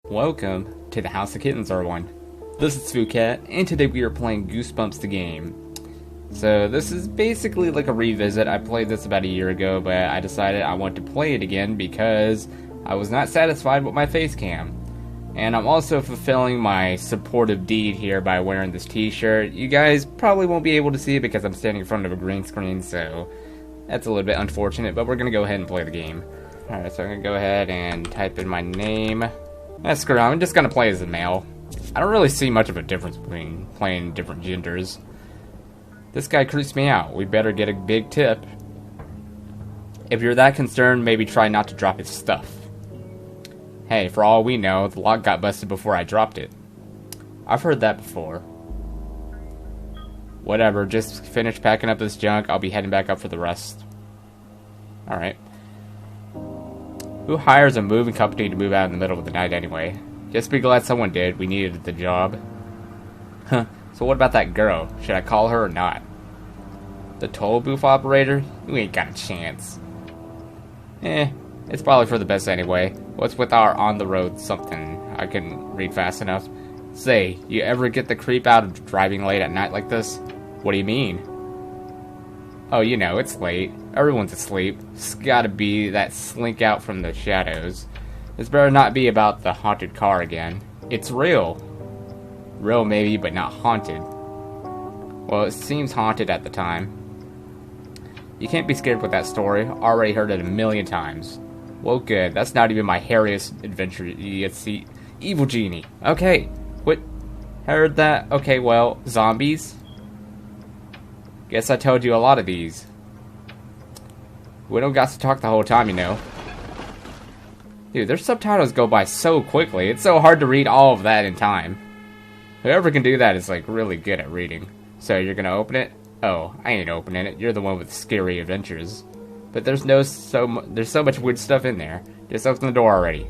Welcome to the House of Kittens R1. This is Fucat, and today we are playing Goosebumps the game. So this is basically like a revisit. I played this about a year ago, but I decided I want to play it again because I was not satisfied with my face cam. And I'm also fulfilling my supportive deed here by wearing this t-shirt. You guys probably won't be able to see it because I'm standing in front of a green screen, so that's a little bit unfortunate, but we're going to go ahead and play the game. Alright, so I'm going to go ahead and type in my name. Screw it, I'm just gonna play as a male. I don't really see much of a difference between playing different genders. This guy creeps me out. We better get a big tip. If you're that concerned, maybe try not to drop his stuff. Hey, for all we know, the lock got busted before I dropped it. I've heard that before. Whatever, just finish packing up this junk. I'll be heading back up for the rest. Alright. Who hires a moving company to move out in the middle of the night anyway? Just be glad someone did. We needed the job. Huh. So what about that girl? Should I call her or not? The toll booth operator? You ain't got a chance. It's probably for the best anyway. What's with our on-the-road something? I couldn't read fast enough. Say, you ever get the creep out of driving late at night like this? What do you mean? Oh, you know, it's late. Everyone's asleep. It's gotta be that slink out from the shadows. This better not be about the haunted car again. It's real. Real maybe, but not haunted. Well, it seems haunted at the time. You can't be scared with that story. Already heard it a million times. Well, good. That's not even my hairiest adventure yet. See, evil genie. Okay. What? Heard that? Okay, well, zombies? Guess I told you a lot of these. We don't got to talk the whole time, you know. Dude, their subtitles go by so quickly. It's so hard to read all of that in time. Whoever can do that is, like, really good at reading. So, you're gonna open it? Oh, I ain't opening it. You're the one with scary adventures. But there's so much weird stuff in there. Just open the door already.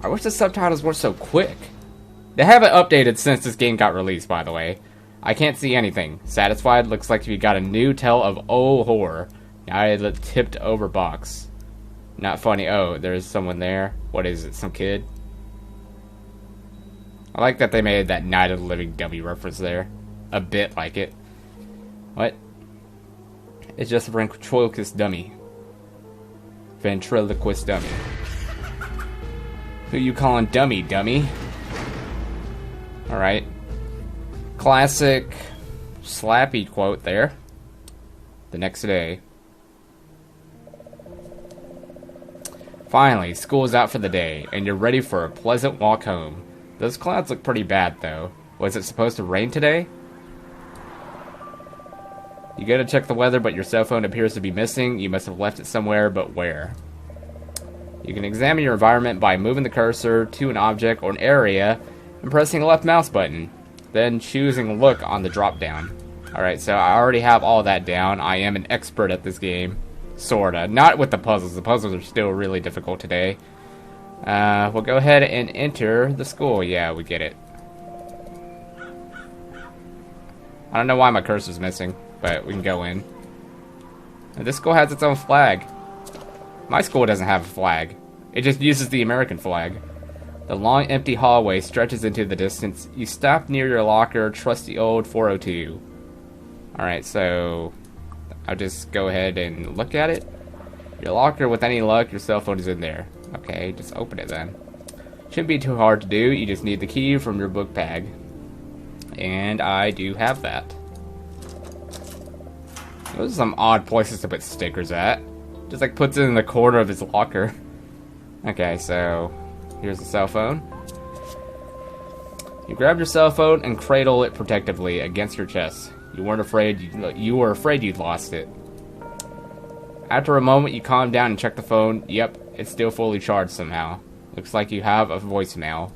I wish the subtitles were so quick. They haven't updated since this game got released, by the way. I can't see anything. Satisfied? Looks like you got a new tale of old horror. Now I had the tipped over box. Not funny. Oh, there's someone there. What is it? Some kid? I like that they made that Night of the Living Dummy reference there. A bit like it. What? It's just a ventriloquist dummy. Ventriloquist dummy. Who you calling dummy, dummy? Alright. Classic slappy quote there. The next day. Finally, school is out for the day, and you're ready for a pleasant walk home. Those clouds look pretty bad, though. Was it supposed to rain today? You go to check the weather, but your cell phone appears to be missing. You must have left it somewhere, but where? You can examine your environment by moving the cursor to an object or an area and pressing the left mouse button. Then choosing look on the drop down. Alright, so I already have all that down. I am an expert at this game. Sorta. Not with the puzzles. The puzzles are still really difficult today. We'll go ahead and enter the school. Yeah, we get it. I don't know why my cursor's missing, but we can go in. And this school has its own flag. My school doesn't have a flag. It just uses the American flag. The long, empty hallway stretches into the distance. You stop near your locker, trusty old 402. Alright, so I'll just go ahead and look at it. Your locker, with any luck, your cell phone is in there. Okay, just open it then. Shouldn't be too hard to do. You just need the key from your book bag. And I do have that. Those are some odd places to put stickers at. Just like puts it in the corner of his locker. Okay, so here's the cell phone. You grab your cell phone and cradle it protectively against your chest. You were afraid you'd lost it. After a moment, you calm down and check the phone. Yep, it's still fully charged somehow. Looks like you have a voicemail.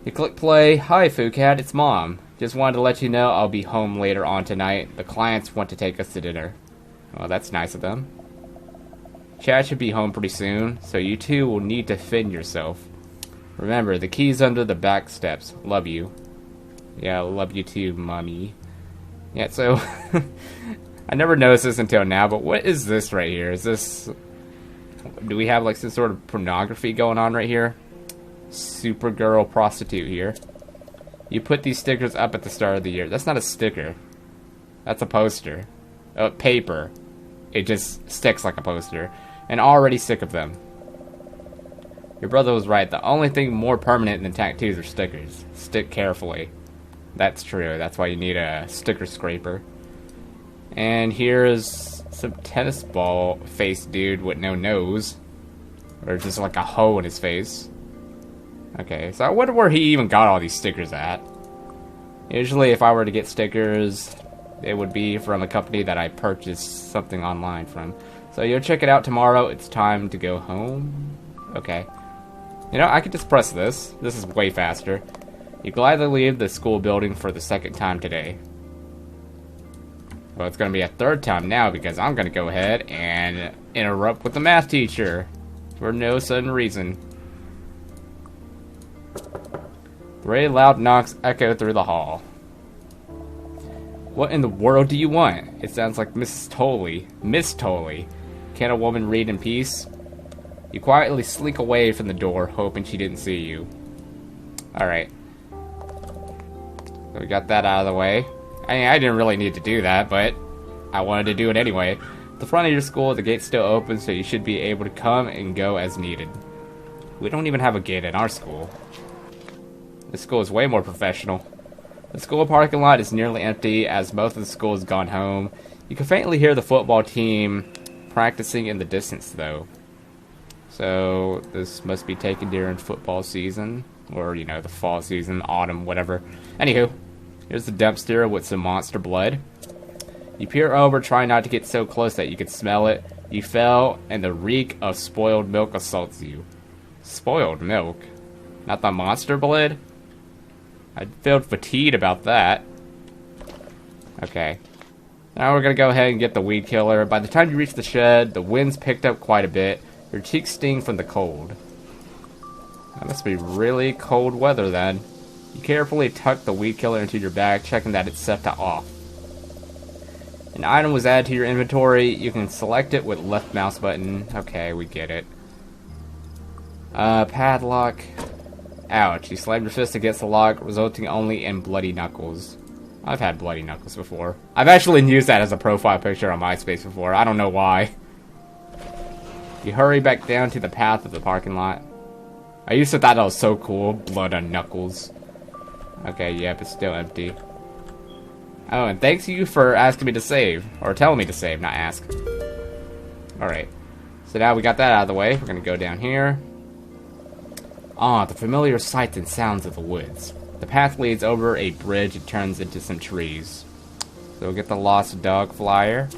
You click play. Hi, Fucat, it's Mom. Just wanted to let you know I'll be home later on tonight. The clients want to take us to dinner. Well, that's nice of them. Chad should be home pretty soon, so you two will need to fend yourself. Remember, the key's under the back steps. Love you. Yeah, love you too, Mommy. Yeah, so I never noticed this until now, but what is this right here? Is this... Do we have like some sort of pornography going on right here? Supergirl prostitute here. You put these stickers up at the start of the year. That's not a sticker. That's a poster. Paper. It just sticks like a poster. And already sick of them. Your brother was right. The only thing more permanent than tattoos are stickers. Stick carefully. That's true. That's why you need a sticker scraper. And here's some tennis ball face dude with no nose. Or just like a hole in his face. Okay, so I wonder where he even got all these stickers at. Usually if I were to get stickers, it would be from a company that I purchased something online from. So you'll check it out tomorrow. It's time to go home. Okay. You know, I could just press this. This is way faster. You gladly leave the school building for the second time today. Well, it's going to be a third time now because I'm going to go ahead and interrupt with the math teacher. For no sudden reason. Three loud knocks echo through the hall. What in the world do you want? It sounds like Mrs. Tolley. Miss Tolley. Can a woman read in peace? You quietly slink away from the door, hoping she didn't see you. Alright. So we got that out of the way. I mean, I didn't really need to do that, but I wanted to do it anyway. At the front of your school, the gate's still open, so you should be able to come and go as needed. We don't even have a gate in our school. This school is way more professional. The school parking lot is nearly empty, as most of the school has gone home. You can faintly hear the football team practicing in the distance, though. So, this must be taken during football season. Or, you know, the fall season, autumn, whatever. Anywho, here's the dumpster with some monster blood. You peer over, trying not to get so close that you can smell it. You fell, and the reek of spoiled milk assaults you. Spoiled milk? Not the monster blood? I felt fatigued about that. Okay. Now we're gonna go ahead and get the weed killer. By the time you reach the shed, the wind's picked up quite a bit. Your cheeks sting from the cold. That must be really cold weather then. You carefully tuck the weed killer into your bag, checking that it's set to off. An item was added to your inventory. You can select it with left mouse button. Okay, we get it. Padlock. Ouch, you slammed your fist against the lock, resulting only in bloody knuckles. I've had bloody knuckles before. I've actually used that as a profile picture on MySpace before. I don't know why. You hurry back down to the path of the parking lot. I used to thought that was so cool. Blood on knuckles. Okay, yep, it's still empty. Oh, and thanks you for asking me to save. Or telling me to save, not ask. Alright. So now we got that out of the way. We're gonna go down here. Ah, the familiar sights and sounds of the woods. The path leads over a bridge and turns into some trees. So we'll get the lost dog flyer.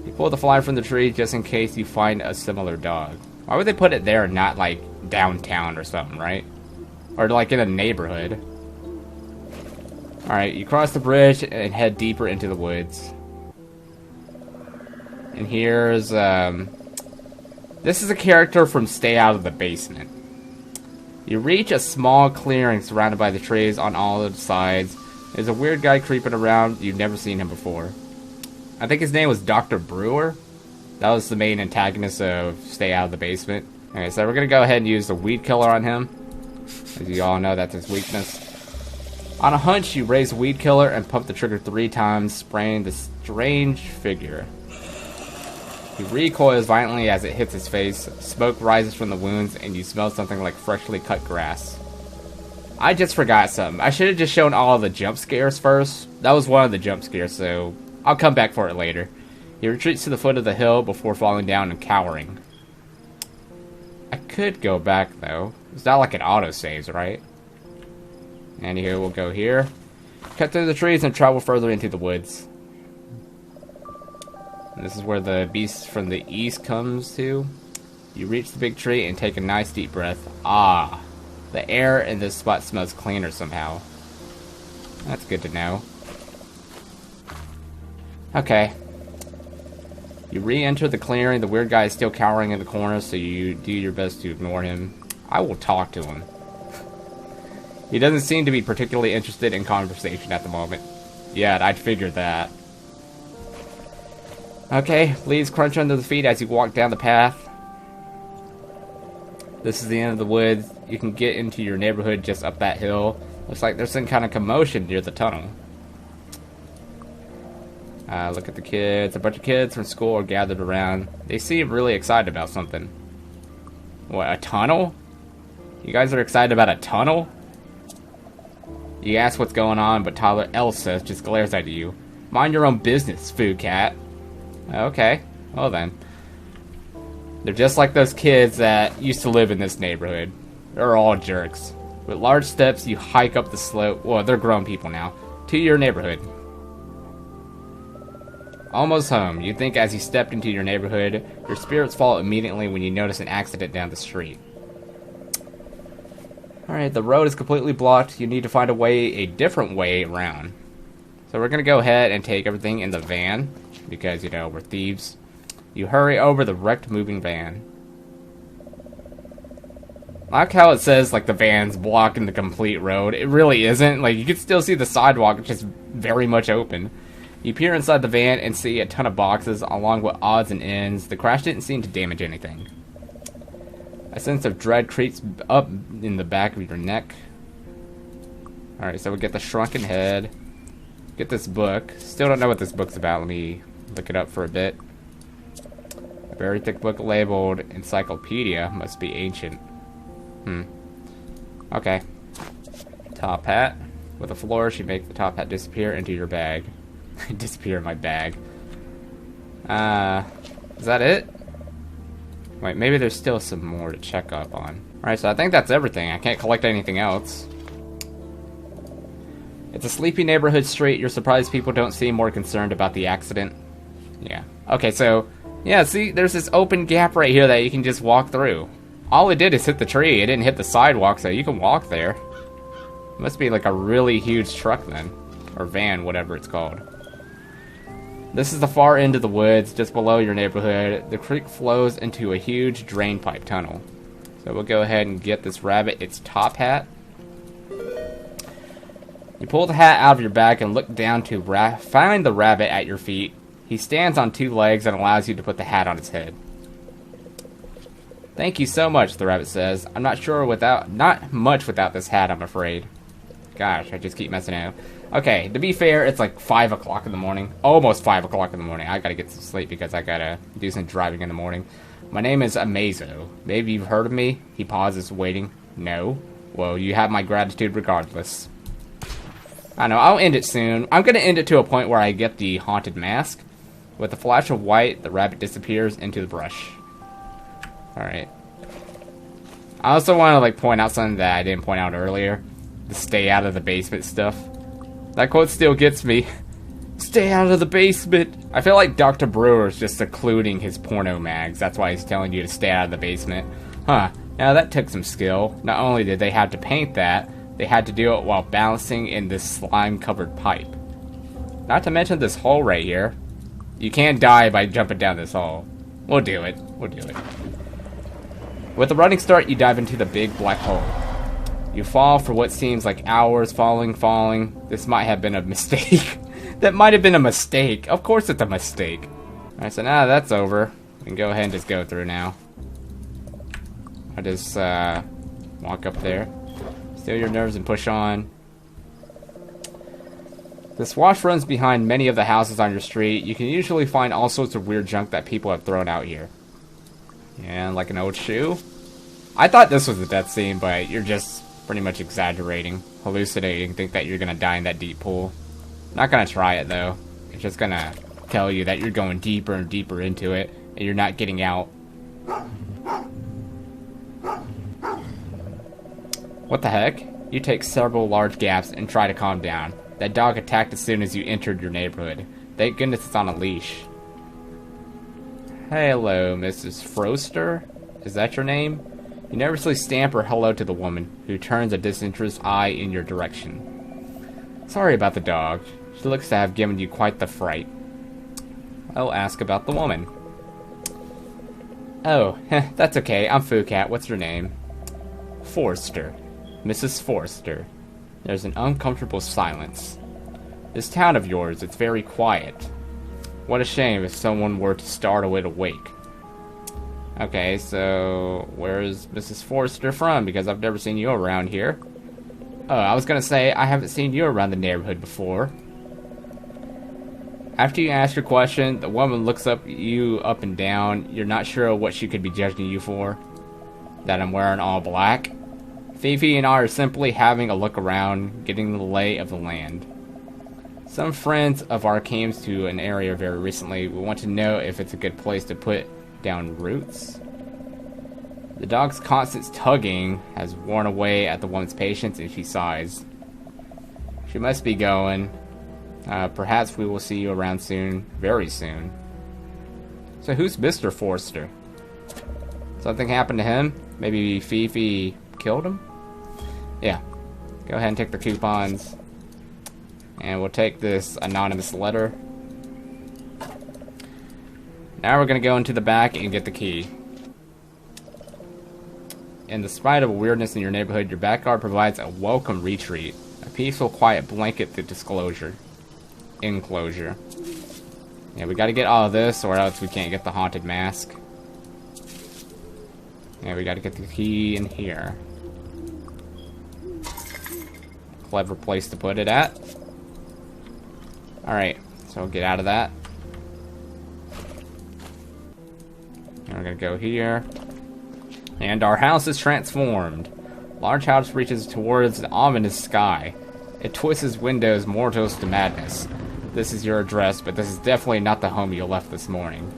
You pull the flyer from the tree just in case you find a similar dog. Why would they put it there and not like downtown or something, right? Or like in a neighborhood. Alright, you cross the bridge and head deeper into the woods. And here's, this is a character from Stay Out of the Basement. You reach a small clearing surrounded by the trees on all of the sides. There's a weird guy creeping around. You've never seen him before. I think his name was Dr. Brewer. That was the main antagonist of Stay Out of the Basement. Okay, so we're going to go ahead and use the weed killer on him. As you all know, that's his weakness. On a hunch, you raise the weed killer and pump the trigger 3 times, spraying the strange figure. He recoils violently as it hits his face. Smoke rises from the wounds, and you smell something like freshly cut grass. I just forgot something. I should have just shown all of the jump scares first. That was one of the jump scares, so I'll come back for it later. He retreats to the foot of the hill before falling down and cowering. I could go back, though. It's not like it auto-saves, right? Anywho, we'll go here. Cut through the trees and travel further into the woods. And this is where the beast from the east comes to. You reach the big tree and take a nice deep breath. Ah, the air in this spot smells cleaner somehow. That's good to know. Okay. You re-enter the clearing. The weird guy is still cowering in the corner, so you do your best to ignore him. I will talk to him. He doesn't seem to be particularly interested in conversation at the moment. Yeah, I'd figured that. Okay, leaves crunch under the feet as you walk down the path. This is the end of the woods. You can get into your neighborhood just up that hill. Looks like there's some kind of commotion near the tunnel. Look at the kids. A bunch of kids from school are gathered around. They seem really excited about something. What, a tunnel? You guys are excited about a tunnel? You ask what's going on, but Tyler Elsa just glares at you. Mind your own business, food cat. Okay, well then. They're just like those kids that used to live in this neighborhood. They're all jerks. With large steps, you hike up the slope. Well, they're grown people now. To your neighborhood. Almost home. You think as you stepped into your neighborhood, your spirits fall immediately when you notice an accident down the street. Alright, the road is completely blocked. You need to find a different way around. So we're going to go ahead and take everything in the van. Because, you know, we're thieves. You hurry over the wrecked moving van. I like how it says, like, the van's blocking the complete road. It really isn't. Like, you can still see the sidewalk. It's just very much open. You peer inside the van and see a ton of boxes along with odds and ends. The crash didn't seem to damage anything. A sense of dread creeps up in the back of your neck. Alright, so we get the shrunken head. Get this book. Still don't know what this book's about. Let me look it up for a bit. A very thick book labeled Encyclopedia. Must be ancient. Okay. Top hat. With a flourish, you make the top hat disappear into your bag. Disappear in my bag. Is that it? Wait, maybe there's still some more to check up on. Alright, so I think that's everything. I can't collect anything else. It's a sleepy neighborhood street. You're surprised people don't seem more concerned about the accident. Yeah. Okay, so, yeah, see, there's this open gap right here that you can just walk through. All it did is hit the tree. It didn't hit the sidewalk, so you can walk there. It must be like a really huge truck then. Or van, whatever it's called. This is the far end of the woods, just below your neighborhood. The creek flows into a huge drain pipe tunnel. So we'll go ahead and get this rabbit its top hat. You pull the hat out of your bag and look down to find the rabbit at your feet. He stands on two legs and allows you to put the hat on his head. Thank you so much, the rabbit says. I'm not much without this hat, I'm afraid. Gosh, I just keep messing it up. Okay, to be fair, it's like 5 o'clock in the morning. Almost 5 o'clock in the morning. I gotta get some sleep because I gotta do some driving in the morning. My name is Amazo. Maybe you've heard of me? He pauses, waiting. No? Well, you have my gratitude regardless. I know, I'll end it soon. I'm gonna end it to a point where I get the haunted mask. With a flash of white, the rabbit disappears into the brush. Alright. I also want to, like, point out something that I didn't point out earlier. The stay out of the basement stuff. That quote still gets me. Stay out of the basement. I feel like Dr. Brewer's just secluding his porno mags. That's why he's telling you to stay out of the basement. Huh. Now that took some skill. Not only did they have to paint that, they had to do it while balancing in this slime-covered pipe. Not to mention this hole right here. You can't die by jumping down this hole. We'll do it. We'll do it. With a running start, you dive into the big black hole. You fall for what seems like hours, falling. This might have been a mistake. That might have been a mistake. Of course it's a mistake. Alright, so now that's over. We can go ahead and just go through now. I just walk up there. Still your nerves and push on. This wash runs behind many of the houses on your street. You can usually find all sorts of weird junk that people have thrown out here. Yeah, like an old shoe. I thought this was a death scene, but you're just pretty much exaggerating, hallucinating, think that you're gonna die in that deep pool. Not gonna try it though. It's just gonna tell you that you're going deeper and deeper into it, and you're not getting out. What the heck? You take several large gaps and try to calm down. That dog attacked as soon as you entered your neighborhood. Thank goodness it's on a leash. Hello, Mrs. Froster? Is that your name? You nervously stamp or hello to the woman, who turns a disinterested eye in your direction. Sorry about the dog. She looks to have given you quite the fright. I'll ask about the woman. Oh, that's okay. I'm Foocat. What's your name? Forster. Mrs. Forster. There's an uncomfortable silence. This town of yours, it's very quiet. What a shame if someone were to startle it awake. Okay, so where's Mrs. Forrester from? Because I've never seen you around here. Oh, I was gonna say, I haven't seen you around the neighborhood before. After you ask your question, the woman looks you up and down. You're not sure what she could be judging you for. That I'm wearing all black. Fifi and I are simply having a look around, getting the lay of the land. Some friends of ours came to an area very recently. We want to know if it's a good place to put down roots. The dog's constant tugging has worn away at the woman's patience, and she sighs. She must be going. Perhaps we will see you around soon, very soon. So who's Mr. Forrester? Something happened to him? Maybe Fifi killed him? Yeah. Go ahead and take the coupons. And we'll take this anonymous letter. Now we're going to go into the back and get the key. In the spite of weirdness in your neighborhood, your backyard provides a welcome retreat. A peaceful, quiet blanket the enclosure. Yeah, we got to get all of this or else we can't get the haunted mask. Yeah, we got to get the key in here. Clever place to put it at. Alright, so we'll get out of that. And we're gonna go here. And our house is transformed. Large house reaches towards the ominous sky. It twists its windows mortals to madness. This is your address, but this is definitely not the home you left this morning.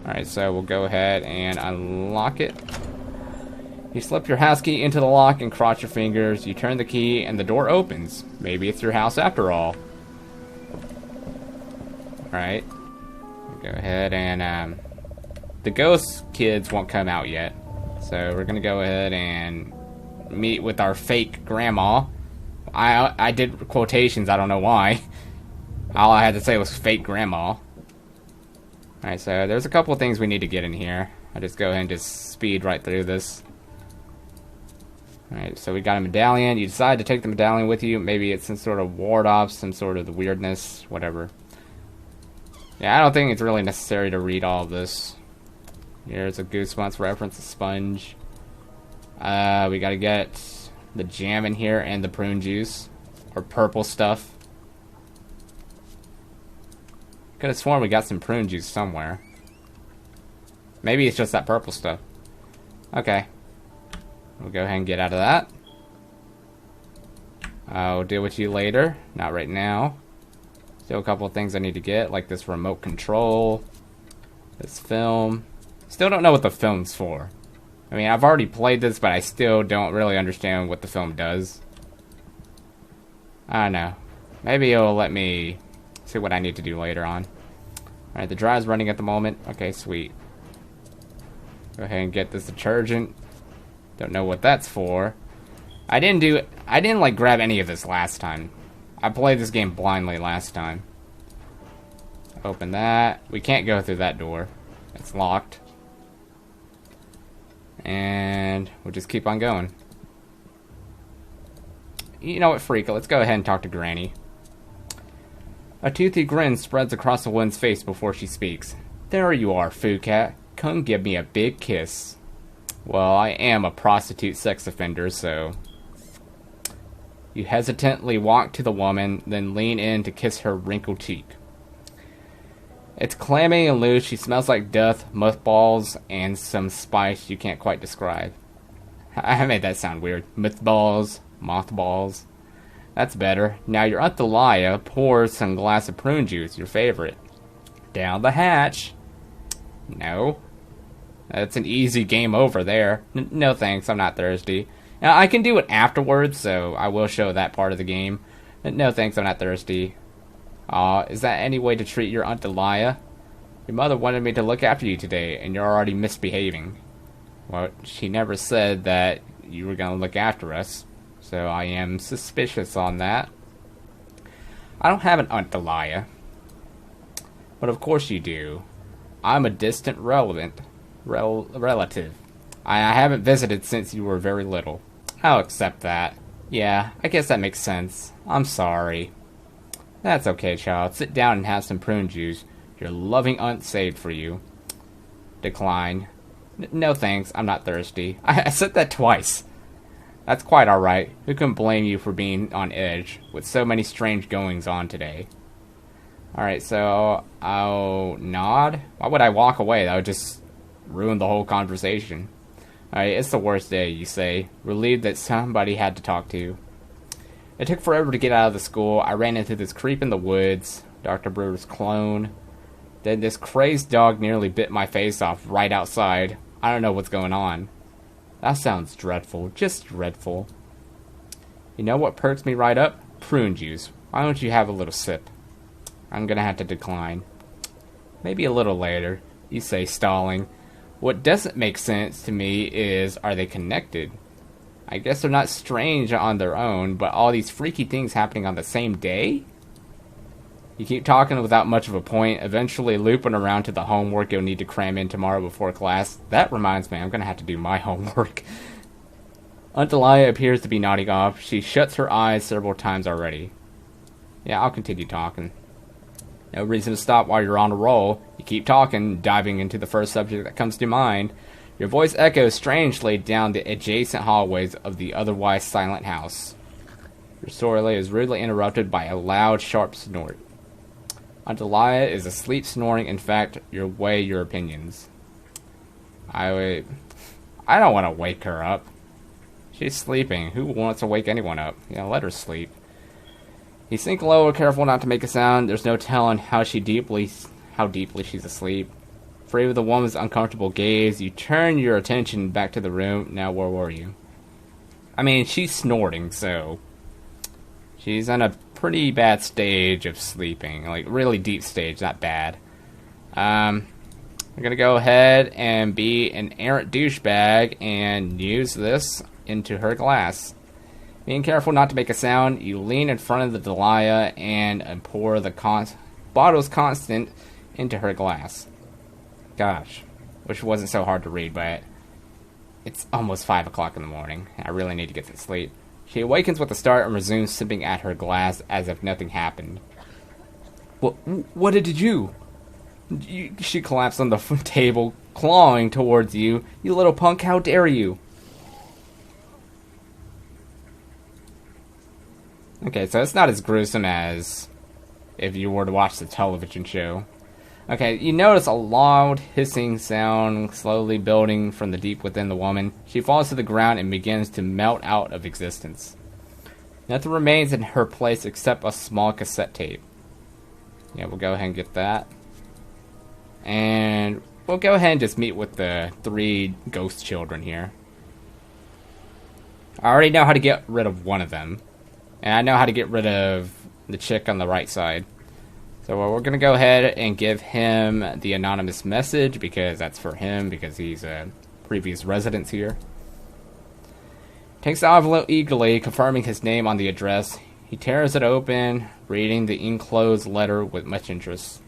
Alright, so we'll go ahead and unlock it. You slip your house key into the lock and cross your fingers. You turn the key and the door opens. Maybe it's your house after all. Alright. Go ahead and the ghost kids won't come out yet. So we're gonna go ahead and meet with our fake grandma. I did quotations, I don't know why. All I had to say was fake grandma. Alright, so there's a couple of things we need to get in here. I'll just go ahead and just speed right through this. Alright, so we got a medallion. You decide to take the medallion with you. Maybe it's some sort of ward off, some sort of the weirdness, whatever. Yeah, I don't think it's really necessary to read all of this. Here's a Goosebumps reference, a sponge. We gotta get the jam in here and the prune juice. Or purple stuff. Could have sworn we got some prune juice somewhere. Maybe it's just that purple stuff. Okay. We'll go ahead and get out of that. I'll deal with you later. Not right now. Still a couple of things I need to get, like this remote control. This film. Still don't know what the film's for. I mean, I've already played this, but I still don't really understand what the film does. I don't know. Maybe it'll let me see what I need to do later on. Alright, the drive's running at the moment. Okay, sweet. Go ahead and get this detergent. Don't know what that's for. I didn't like grab any of this last time. I played this game blindly last time. Open that. We can't go through that door. It's locked. And we'll just keep on going. You know what, Freaka? Let's go ahead and talk to Granny. A toothy grin spreads across the woman's face before she speaks. There you are, Foo Cat. Come give me a big kiss. Well, I am a prostitute sex offender, so... You hesitantly walk to the woman, then lean in to kiss her wrinkled cheek. It's clammy and loose. She smells like death, mothballs, and some spice you can't quite describe. I made that sound weird. Mothballs. That's better. Now your Aunt Delia pours some glass of prune juice, your favorite. Down the hatch. No. That's an easy game over there. No thanks, I'm not thirsty. Now, I can do it afterwards, so I will show that part of the game. No thanks, I'm not thirsty. Aw, is that any way to treat your Aunt Delia? Your mother wanted me to look after you today, and you're already misbehaving. Well, she never said that you were going to look after us, so I am suspicious on that. I don't have an Aunt Delia. But of course you do. I'm a distant relative. I haven't visited since you were very little. I'll accept that. Yeah, I guess that makes sense. I'm sorry. That's okay, child. Sit down and have some prune juice. Your loving aunt saved for you. Decline. No thanks, I'm not thirsty. I said that twice. That's quite alright. Who can blame you for being on edge, with so many strange goings on today? Alright, so I'll nod. Why would I walk away? That would just ruin the whole conversation. Alright, it's the worst day, you say, relieved that somebody had to talk to. It took forever to get out of the school. I ran into this creep in the woods, Dr. Brewer's clone. Then this crazed dog nearly bit my face off right outside. I don't know what's going on. That sounds dreadful, just dreadful. You know what perks me right up? Prune juice. Why don't you have a little sip? I'm gonna have to decline. Maybe a little later, you say, stalling. What doesn't make sense to me is, are they connected? I guess they're not strange on their own, but all these freaky things happening on the same day? You keep talking without much of a point, eventually looping around to the homework you'll need to cram in tomorrow before class. That reminds me, I'm going to have to do my homework. Aunt Delia appears to be nodding off. She shuts her eyes several times already. Yeah, I'll continue talking. No reason to stop while you're on a roll. You keep talking, diving into the first subject that comes to mind. Your voice echoes strangely down the adjacent hallways of the otherwise silent house. Your story is rudely interrupted by a loud, sharp snort. Aunt Delia is asleep snoring. In fact, weigh your opinions. I don't want to wake her up. She's sleeping. Who wants to wake anyone up? Yeah, let her sleep. You sink lower, careful not to make a sound. There's no telling how deeply she's asleep. Afraid of the woman's uncomfortable gaze, you turn your attention back to the room. Now, where were you? I mean, she's snorting, so she's on a pretty bad stage of sleeping. Like, really deep stage, not bad. I'm gonna go ahead and be an errant douchebag and use this into her glass. Being careful not to make a sound, you lean in front of the Delia and pour the bottle's constant into her glass. Gosh, wish it wasn't so hard to read, but it's almost 5 o'clock in the morning. I really need to get to sleep. She awakens with a start and resumes sipping at her glass as if nothing happened. What did you do? She collapsed on the table, clawing towards you. You little punk, how dare you? Okay, so it's not as gruesome as if you were to watch the television show. Okay, you notice a loud hissing sound slowly building from the deep within the woman. She falls to the ground and begins to melt out of existence. Nothing remains in her place except a small cassette tape. Yeah, we'll go ahead and get that. And we'll go ahead and just meet with the 3 ghost children here. I already know how to get rid of one of them. And I know how to get rid of the chick on the right side. So we're going to go ahead and give him the anonymous message, because that's for him, because he's a previous resident here. Takes the envelope eagerly, confirming his name on the address. He tears it open, reading the enclosed letter with much interest.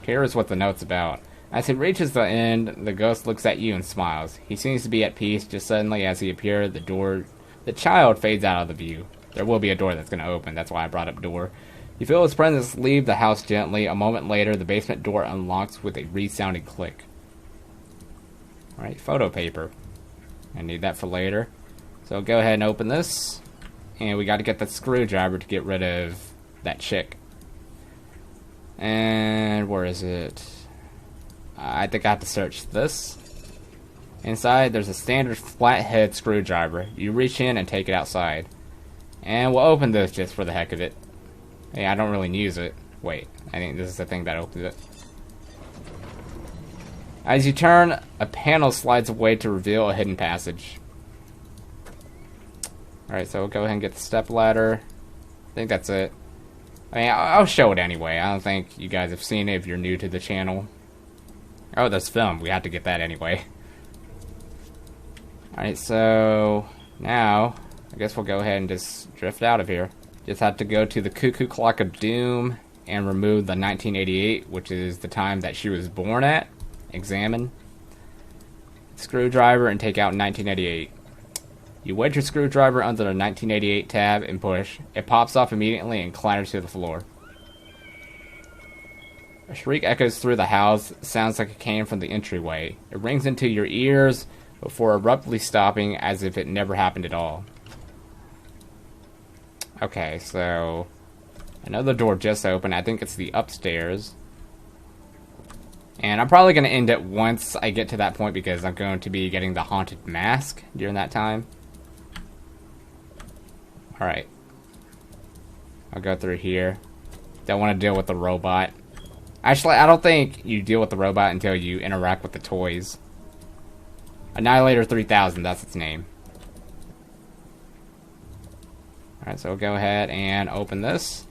Here is what the note's about. As he reaches the end, the ghost looks at you and smiles. He seems to be at peace. Just suddenly, as he appears, the child fades out of the view. There will be a door that's going to open. That's why I brought up door. You feel his presence leave the house gently. A moment later, the basement door unlocks with a resounding click. Alright, photo paper. I need that for later. So go ahead and open this. And we got to get the screwdriver to get rid of that chick. And where is it? I think I have to search this. Inside, there's a standard flathead screwdriver. You reach in and take it outside. And we'll open this just for the heck of it. Hey, I don't really use it. Wait, I think this is the thing that opens it. As you turn, a panel slides away to reveal a hidden passage. Alright, so we'll go ahead and get the step ladder. I think that's it. I mean, I'll show it anyway. I don't think you guys have seen it if you're new to the channel. Oh, there's film. We have to get that anyway. Alright, so now I guess we'll go ahead and just drift out of here. Just have to go to the cuckoo clock of doom and remove the 1988, which is the time that she was born at. Examine. Screwdriver and take out 1988. You wedge your screwdriver under the 1988 tab and push. It pops off immediately and clatters to the floor. A shriek echoes through the house. Sounds like it came from the entryway. It rings into your ears before abruptly stopping as if it never happened at all. Okay, so another door just opened. I think it's the upstairs. And I'm probably going to end it once I get to that point because I'm going to be getting the haunted mask during that time. Alright. I'll go through here. Don't want to deal with the robot. Actually, I don't think you deal with the robot until you interact with the toys. Annihilator 3000, that's its name. Alright, so we'll go ahead and open this.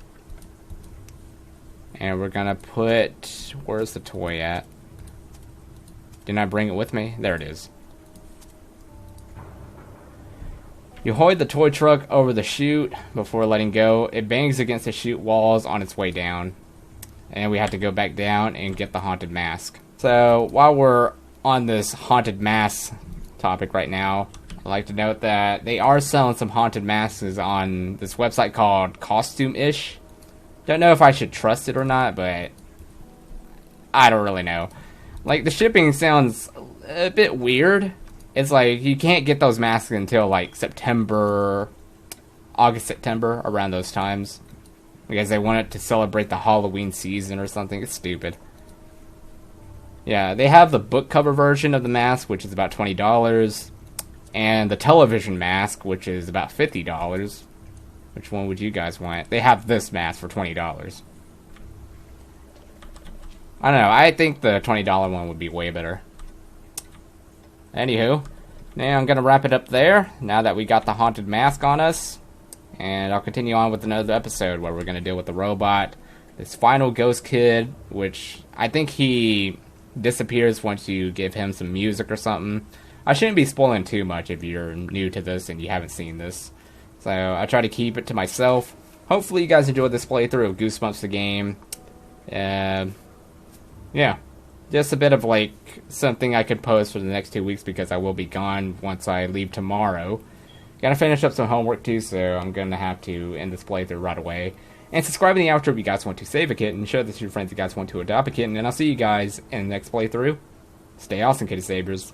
And we're gonna put... Where's the toy at? Didn't I bring it with me? There it is. You hoist the toy truck over the chute before letting go. It bangs against the chute walls on its way down. And we have to go back down and get the haunted mask. So, while we're on this haunted mask topic right now, I'd like to note that they are selling some haunted masks on this website called Costume-ish. Don't know if I should trust it or not, but I don't really know. Like, the shipping sounds a bit weird. It's like, you can't get those masks until, like, September, August, September, around those times. Because they want it to celebrate the Halloween season or something. It's stupid. Yeah, they have the book cover version of the mask, which is about $20. And the television mask, which is about $50. Which one would you guys want? They have this mask for $20. I don't know. I think the $20 one would be way better. Anywho, now I'm going to wrap it up there, now that we got the haunted mask on us. And I'll continue on with another episode where we're going to deal with the robot. This final ghost kid, which I think he disappears once you give him some music or something. I shouldn't be spoiling too much if you're new to this and you haven't seen this. So I try to keep it to myself. Hopefully you guys enjoyed this playthrough of Goosebumps the game. Yeah. Just a bit of like something I could post for the next 2 weeks because I will be gone once I leave tomorrow. Gotta finish up some homework too, so I'm gonna have to end this playthrough right away. And subscribe in the outro if you guys want to save a kitten, and share this to your friends if you guys want to adopt a kitten, and I'll see you guys in the next playthrough. Stay awesome, kitty savers.